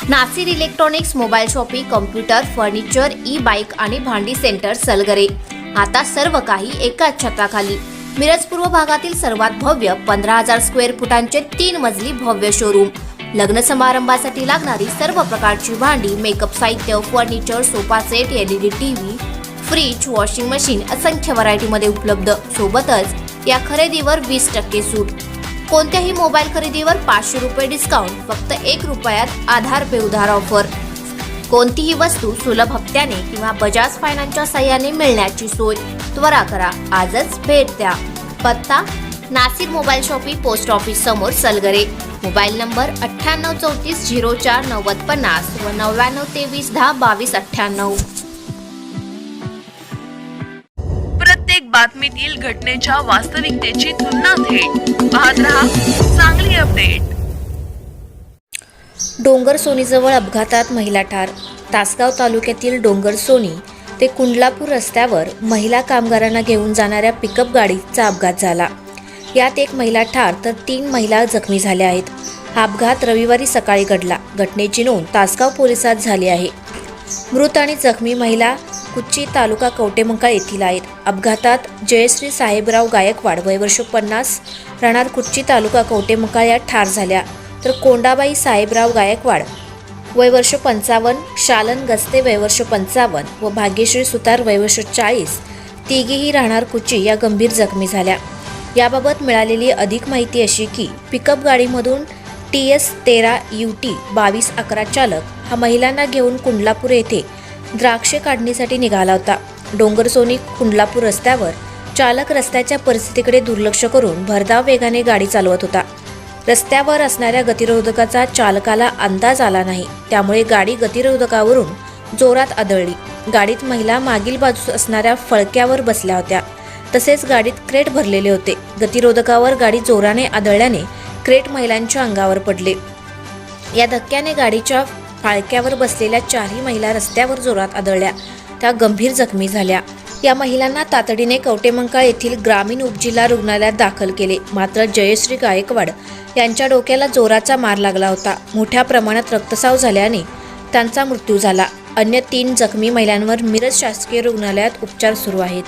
Nasir electronics, mobile shopping, computer, furniture, E bike आणि भांडी centre Salgare. आता सर्व काही एकाच छताखाली. मिरज पूर्व भागातील सर्वात भव्य 15,000 स्क्वेअर फुटांचे 3 मजली भव्य शोरूम. लग्न समारंभासाठी लागणारी सर्व प्रकारची भांडी, मेकअप साहित्य, furniture, sofa set, LED TV, fridge, washing machine असंख्य व्हरायटीमध्ये उपलब्ध. सोबतच या खरेदीवर 20% सूट. कोणत्याही मोबाईल खरेदीवर 500 रुपये डिस्काउंट. फक्त 1 रुपयात आधार पे उधार ऑफर. कोणतीही वस्तू सुलभ हप्त्याने किंवा बजाज फायनान्सच्या साहाय्याने मिळण्याची सोय. त्वरा करा, आजच भेट द्या. पत्ता: Nasir mobile shopping, post office समोर, सलगरे. मोबाईल नंबर 9834049050 व 9923102298. प्रत्येक बातमीतील घटनेच्या वास्तविकतेची तुलना थेट पाहत रहा चांगली अपडेट. डोंगरसोनीजवळ अपघातात महिला ठार. तासगाव तालुक्यातील डोंगरसोनी ते कुंडलापूर रस्त्यावर महिला कामगारांना घेऊन जाणाऱ्या पिकअप गाडीचा अपघात झाला. यात 1 महिला ठार तर 3 महिला जखमी झाल्या आहेत. हा अपघात रविवारी सकाळी घडला. घटनेची नोंद तासगाव पोलिसात झाली आहे. मृत आणि जखमी महिला कुच्ची, तालुका कवटेमंकाळ येथील आहेत. अपघातात जयश्री साहेबराव गायकवाड, वय वर्ष 50, राहणार कुच्ची, तालुका कवटेमंकाळ या ठार झाल्या. तर कोंडाबाई साहेबराव गायकवाड, वय वर्ष 55, शालन गस्ते, वय वर्ष 55 व भाग्यश्री सुतार, वय वर्ष 40, तिघीही राहणार कुच्ची या गंभीर जखमी झाल्या. याबाबत मिळालेली अधिक माहिती अशी की पिकअप गाडीमधून TS 13 UT 2211 चालक हा महिलांना घेऊन कुंडलापूर येथे द्राक्षे काढणीसाठी निघाला होता. डोंगरसोनी कुंडलापूर रस्त्यावर चालक रस्त्याच्या परिस्थितीकडे दुर्लक्ष करून भरधाव वेगाने गाडी चालवत होता. रस्त्यावर असणाऱ्या गतिरोधकाचा चालकाला अंदाज आला नाही, त्यामुळे गाडी गतिरोधकावरून जोरात आदळली. गाडीत महिला मागील बाजूस असणाऱ्या फळक्यावर बसल्या होत्या. तसेच गाडीत क्रेट भरलेले होते. गतिरोधकावर गाडी जोराने आदळल्याने क्रेट महिलांच्या अंगावर पडले. या धक्क्याने गाडीच्या फाळक्यावर बसलेल्या 4ही महिला रस्त्यावर जोरात आदळल्या. त्या गंभीर जखमी झाल्या. या महिलांना तातडीने कवटेमंकाळ येथील ग्रामीण उपजिल्हा रुग्णालयात दाखल केले. मात्र जयश्री गायकवाड यांच्या डोक्याला जोराचा मार लागला होता. मोठ्या प्रमाणात रक्तस्राव झाल्याने त्यांचा मृत्यू झाला. अन्य 3 जखमी महिलांवर मिरज शासकीय रुग्णालयात उपचार सुरू आहेत.